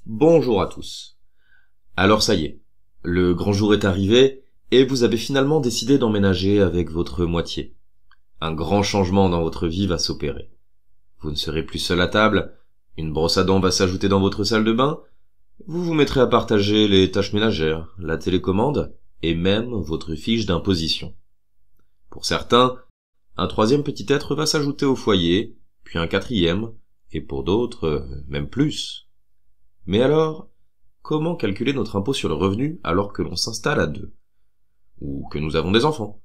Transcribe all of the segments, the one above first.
Bonjour à tous. Alors ça y est, le grand jour est arrivé et vous avez finalement décidé d'emménager avec votre moitié. Un grand changement dans votre vie va s'opérer. Vous ne serez plus seul à table, une brosse à dents va s'ajouter dans votre salle de bain, vous vous mettrez à partager les tâches ménagères, la télécommande et même votre fiche d'imposition. Pour certains, un troisième petit être va s'ajouter au foyer, puis un quatrième, et pour d'autres, même plus. Mais alors, comment calculer notre impôt sur le revenu alors que l'on s'installe à deux? Ou que nous avons des enfants?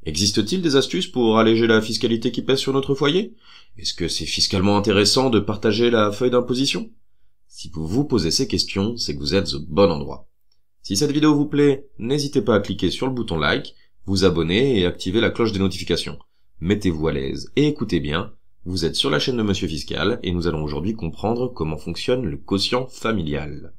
Existe-t-il des astuces pour alléger la fiscalité qui pèse sur notre foyer? Est-ce que c'est fiscalement intéressant de partager la feuille d'imposition? Si vous vous posez ces questions, c'est que vous êtes au bon endroit. Si cette vidéo vous plaît, n'hésitez pas à cliquer sur le bouton like, vous abonner et activer la cloche des notifications. Mettez-vous à l'aise et écoutez bien, vous êtes sur la chaîne de Monsieur Fiscal et nous allons aujourd'hui comprendre comment fonctionne le quotient familial.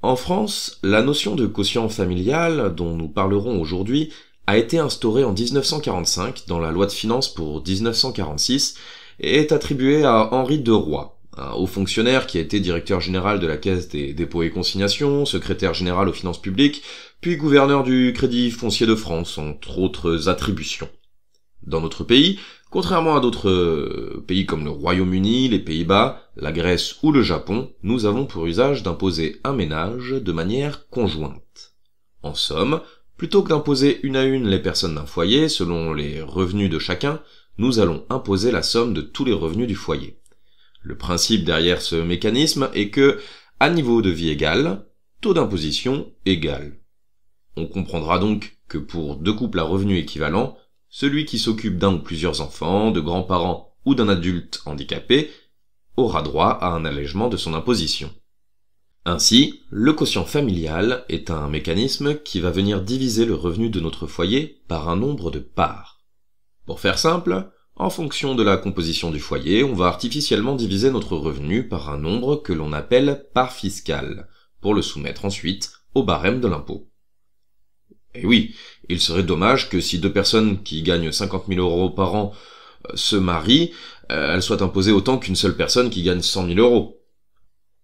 En France, la notion de quotient familial, dont nous parlerons aujourd'hui, a été instaurée en 1945 dans la loi de finances pour 1946 et est attribuée à Henri de Roy, un haut fonctionnaire qui a été directeur général de la Caisse des dépôts et consignations, secrétaire général aux finances publiques, puis gouverneur du Crédit foncier de France, entre autres attributions. Dans notre pays, contrairement à d'autres pays comme le Royaume-Uni, les Pays-Bas, la Grèce ou le Japon, nous avons pour usage d'imposer un ménage de manière conjointe. En somme, plutôt que d'imposer une à une les personnes d'un foyer selon les revenus de chacun, nous allons imposer la somme de tous les revenus du foyer. Le principe derrière ce mécanisme est que, à niveau de vie égal, taux d'imposition égal. On comprendra donc que pour deux couples à revenus équivalents, celui qui s'occupe d'un ou plusieurs enfants, de grands-parents ou d'un adulte handicapé aura droit à un allègement de son imposition. Ainsi, le quotient familial est un mécanisme qui va venir diviser le revenu de notre foyer par un nombre de parts. Pour faire simple, en fonction de la composition du foyer, on va artificiellement diviser notre revenu par un nombre que l'on appelle part fiscale, pour le soumettre ensuite au barème de l'impôt. Et oui, il serait dommage que si deux personnes qui gagnent 50 000 euros par an se marient, elles soient imposées autant qu'une seule personne qui gagne 100 000 euros.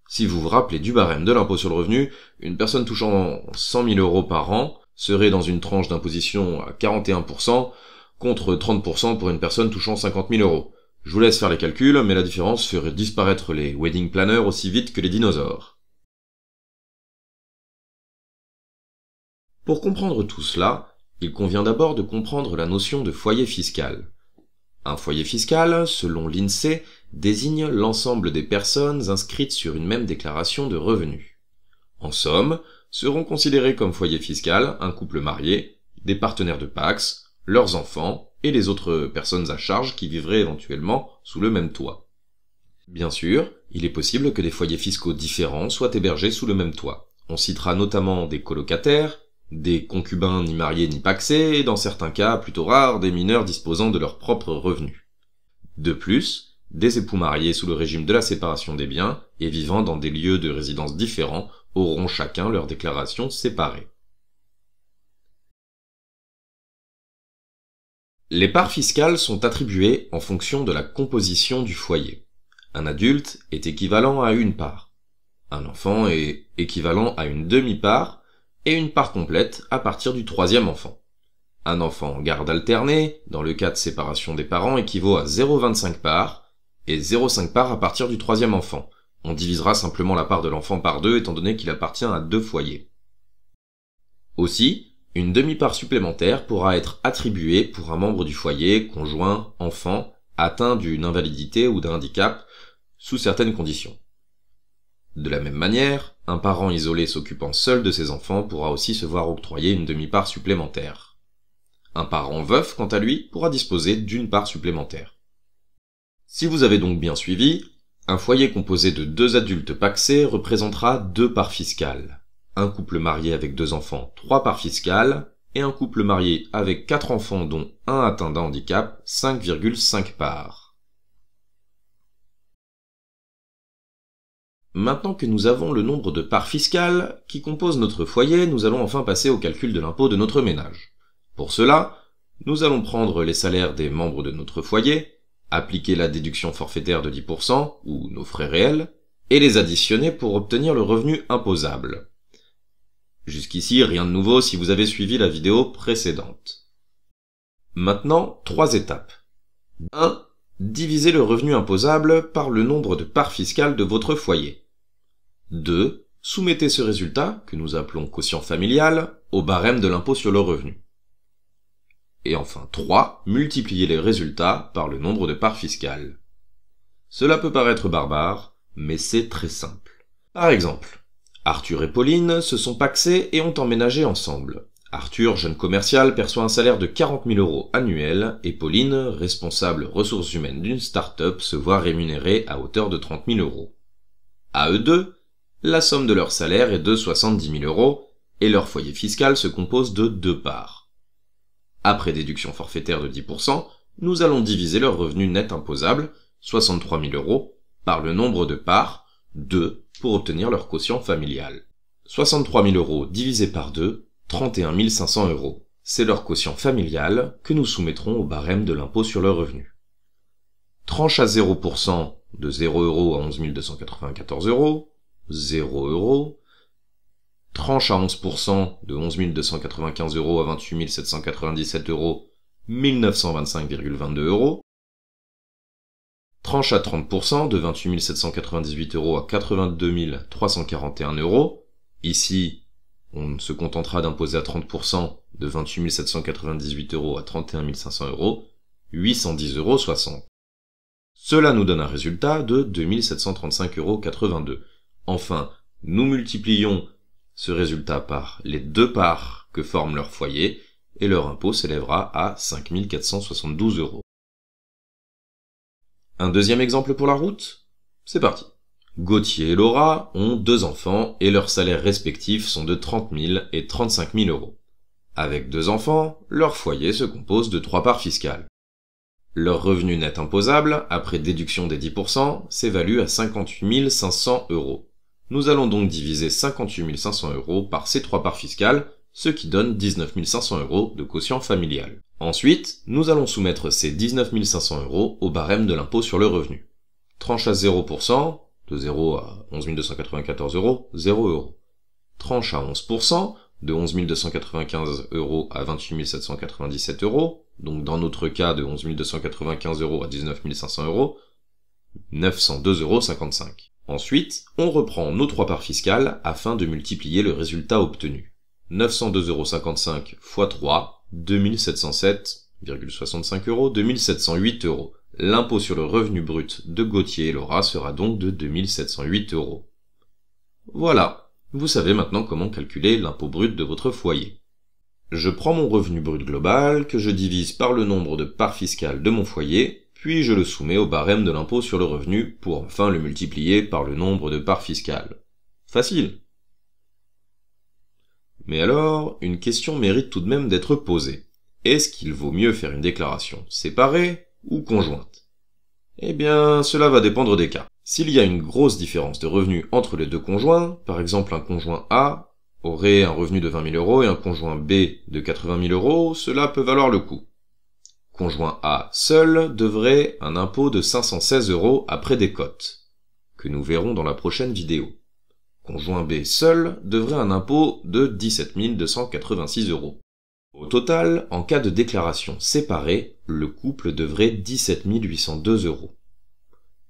Si vous vous rappelez du barème de l'impôt sur le revenu, une personne touchant 100 000 euros par an serait dans une tranche d'imposition à 41%, contre 30% pour une personne touchant 50 000 euros. Je vous laisse faire les calculs, mais la différence ferait disparaître les wedding planners aussi vite que les dinosaures. Pour comprendre tout cela, il convient d'abord de comprendre la notion de foyer fiscal. Un foyer fiscal, selon l'INSEE, désigne l'ensemble des personnes inscrites sur une même déclaration de revenus. En somme, seront considérés comme foyer fiscal un couple marié, des partenaires de Pacs, leurs enfants et les autres personnes à charge qui vivraient éventuellement sous le même toit. Bien sûr, il est possible que des foyers fiscaux différents soient hébergés sous le même toit. On citera notamment des colocataires, des concubins ni mariés ni pacsés, et dans certains cas plutôt rares, des mineurs disposant de leurs propres revenus. De plus, des époux mariés sous le régime de la séparation des biens et vivant dans des lieux de résidence différents auront chacun leur déclaration séparée. Les parts fiscales sont attribuées en fonction de la composition du foyer. Un adulte est équivalent à une part. Un enfant est équivalent à une demi-part, et une part complète à partir du troisième enfant. Un enfant en garde alternée, dans le cas de séparation des parents, équivaut à 0,25 parts, et 0,5 parts à partir du troisième enfant. On divisera simplement la part de l'enfant par deux étant donné qu'il appartient à deux foyers. Aussi, une demi-part supplémentaire pourra être attribuée pour un membre du foyer, conjoint, enfant, atteint d'une invalidité ou d'un handicap, sous certaines conditions. De la même manière, un parent isolé s'occupant seul de ses enfants pourra aussi se voir octroyer une demi-part supplémentaire. Un parent veuf, quant à lui, pourra disposer d'une part supplémentaire. Si vous avez donc bien suivi, un foyer composé de deux adultes pacsés représentera deux parts fiscales. Un couple marié avec deux enfants, 3 parts fiscales, et un couple marié avec 4 enfants dont un atteint d'un handicap, 5,5 parts. Maintenant que nous avons le nombre de parts fiscales qui composent notre foyer, nous allons enfin passer au calcul de l'impôt de notre ménage. Pour cela, nous allons prendre les salaires des membres de notre foyer, appliquer la déduction forfaitaire de 10% ou nos frais réels, et les additionner pour obtenir le revenu imposable. Jusqu'ici, rien de nouveau si vous avez suivi la vidéo précédente. Maintenant, 3 étapes. 1. Divisez le revenu imposable par le nombre de parts fiscales de votre foyer. 2. Soumettez ce résultat, que nous appelons quotient familial, au barème de l'impôt sur le revenu. Et enfin 3. Multipliez les résultats par le nombre de parts fiscales. Cela peut paraître barbare, mais c'est très simple. Par exemple, Arthur et Pauline se sont pacsés et ont emménagé ensemble. Arthur, jeune commercial, perçoit un salaire de 40 000 € annuel et Pauline, responsable ressources humaines d'une start-up, se voit rémunérée à hauteur de 30 000 €. À eux deux, la somme de leur salaire est de 70 000 € et leur foyer fiscal se compose de 2 parts. Après déduction forfaitaire de 10%, nous allons diviser leur revenu net imposable, 63 000 €, par le nombre de parts, 2, pour obtenir leur quotient familial. 63 000 € divisé par 2, 31 500 €. C'est leur quotient familial que nous soumettrons au barème de l'impôt sur le revenu. Tranche à 0% de 0 € à 11 294 €, 0 €. Tranche à 11% de 11 295 € à 28 797 €, 1925,22 €. Tranche à 30% de 28 798 € à 82 341 €. Ici, on se contentera d'imposer à 30% de 28 798 € à 31 500 €, 810,60 €. Cela nous donne un résultat de 2 735,82 €. Enfin, nous multiplions ce résultat par les 2 parts que forment leur foyer et leur impôt s'élèvera à 5 472 €. Un deuxième exemple pour la route ? C'est parti. Gauthier et Laura ont 2 enfants et leurs salaires respectifs sont de 30 000 et 35 000 €. Avec 2 enfants, leur foyer se compose de 3 parts fiscales. Leur revenu net imposable, après déduction des 10%, s'évalue à 58 500 €. Nous allons donc diviser 58 500 € par ces 3 parts fiscales, ce qui donne 19 500 € de quotient familial. Ensuite, nous allons soumettre ces 19 500 € au barème de l'impôt sur le revenu. Tranche à 0%, de 0 à 11 294 €, 0 €. Tranche à 11%, de 11 295 € à 28 797 €, donc dans notre cas de 11 295 € à 19 500 €, 902,55 €. Ensuite, on reprend nos 3 parts fiscales afin de multiplier le résultat obtenu. 902,55 x 3, 2707,65 €, 2708 €. L'impôt sur le revenu brut de Gauthier et Laura sera donc de 2708 €. Voilà, vous savez maintenant comment calculer l'impôt brut de votre foyer. Je prends mon revenu brut global, que je divise par le nombre de parts fiscales de mon foyer, puis je le soumets au barème de l'impôt sur le revenu pour enfin le multiplier par le nombre de parts fiscales. Facile. Mais alors, une question mérite tout de même d'être posée. Est-ce qu'il vaut mieux faire une déclaration séparée ou conjointe ? Eh bien, cela va dépendre des cas. S'il y a une grosse différence de revenus entre les 2 conjoints, par exemple un conjoint A aurait un revenu de 20 000 € et un conjoint B de 80 000 €, cela peut valoir le coup. Conjoint A seul devrait un impôt de 516 € après décote, que nous verrons dans la prochaine vidéo. Conjoint B seul devrait un impôt de 17 286 €. Au total, en cas de déclaration séparée, le couple devrait 17 802 €.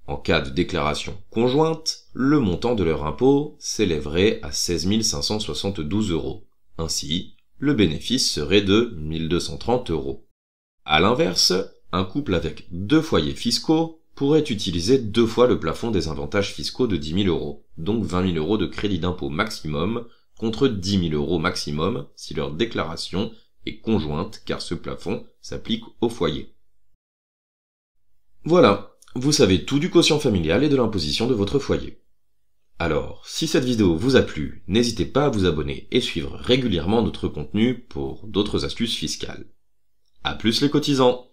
En cas de déclaration conjointe, le montant de leur impôt s'élèverait à 16 572 €. Ainsi, le bénéfice serait de 1 230 €. À l'inverse, un couple avec 2 foyers fiscaux pourrait utiliser 2 fois le plafond des avantages fiscaux de 10 000 €, donc 20 000 € de crédit d'impôt maximum, contre 10 000 € maximum si leur déclaration est conjointe, car ce plafond s'applique au foyer. Voilà, vous savez tout du quotient familial et de l'imposition de votre foyer. Alors, si cette vidéo vous a plu, n'hésitez pas à vous abonner et suivre régulièrement notre contenu pour d'autres astuces fiscales. À plus les cotisants!